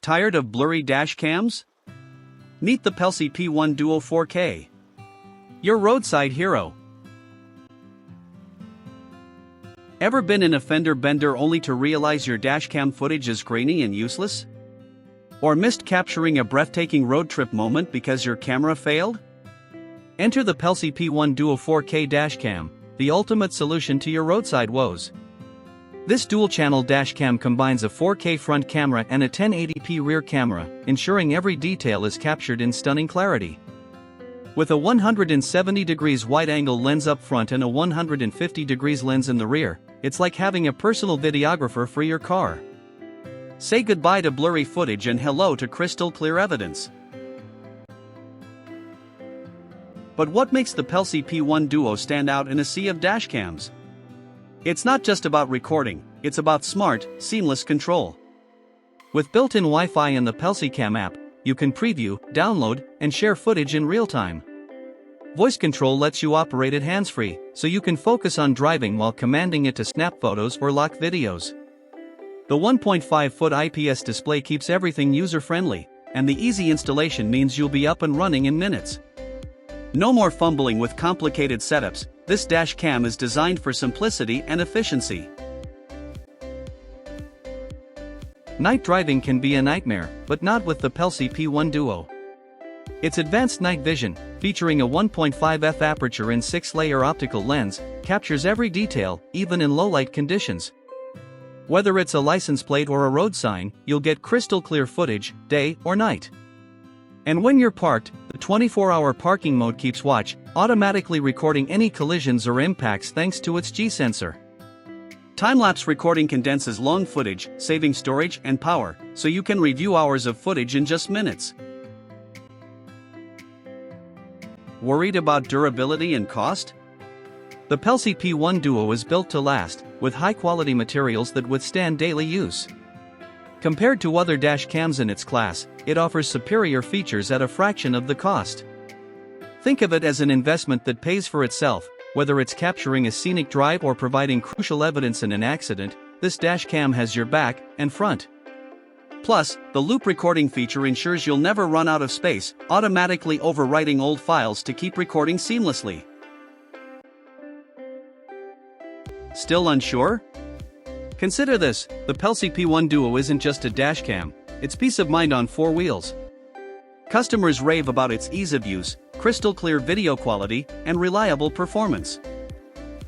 Tired of blurry dash cams? Meet the Pelsee P1 Duo 4K. Your roadside hero. Ever been in a fender bender only to realize your dashcam footage is grainy and useless? Or missed capturing a breathtaking road trip moment because your camera failed? Enter the Pelsee P1 Duo 4K dashcam, the ultimate solution to your roadside woes. This dual-channel dashcam combines a 4K front camera and a 1080p rear camera, ensuring every detail is captured in stunning clarity. With a 170 degrees wide-angle lens up front and a 150 degrees lens in the rear, it's like having a personal videographer for your car. Say goodbye to blurry footage and hello to crystal clear evidence. But what makes the Pelsee P1 Duo stand out in a sea of dashcams? It's not just about recording, it's about smart, seamless control. With built-in Wi-Fi and the Pelsee Cam app, you can preview, download, and share footage in real time. Voice control lets you operate it hands-free, so you can focus on driving while commanding it to snap photos or lock videos. The 1.5-foot IPS display keeps everything user-friendly, and the easy installation means you'll be up and running in minutes. No more fumbling with complicated setups, this dash cam is designed for simplicity and efficiency. Night driving can be a nightmare, but not with the Pelsee P1 Duo. Its advanced night vision, featuring a 1.5f aperture and 6-layer optical lens, captures every detail, even in low-light conditions. Whether it's a license plate or a road sign, you'll get crystal-clear footage, day or night. And when you're parked, the 24-hour parking mode keeps watch, automatically recording any collisions or impacts thanks to its G-sensor. Time-lapse recording condenses long footage, saving storage and power, so you can review hours of footage in just minutes. Worried about durability and cost? The Pelsee P1 Duo is built to last, with high-quality materials that withstand daily use. Compared to other dash cams in its class, it offers superior features at a fraction of the cost. Think of it as an investment that pays for itself, whether it's capturing a scenic drive or providing crucial evidence in an accident. This dash cam has your back and front. Plus, the loop recording feature ensures you'll never run out of space, automatically overwriting old files to keep recording seamlessly. Still unsure? Consider this: the Pelsee P1 Duo isn't just a dashcam, it's peace of mind on 4 wheels. Customers rave about its ease of use, crystal clear video quality, and reliable performance.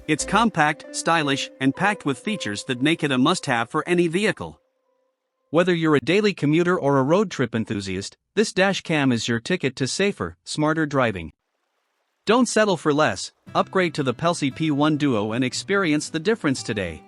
It's compact, stylish, and packed with features that make it a must-have for any vehicle. Whether you're a daily commuter or a road trip enthusiast, this dash cam is your ticket to safer, smarter driving. Don't settle for less, upgrade to the Pelsee P1 Duo and experience the difference today.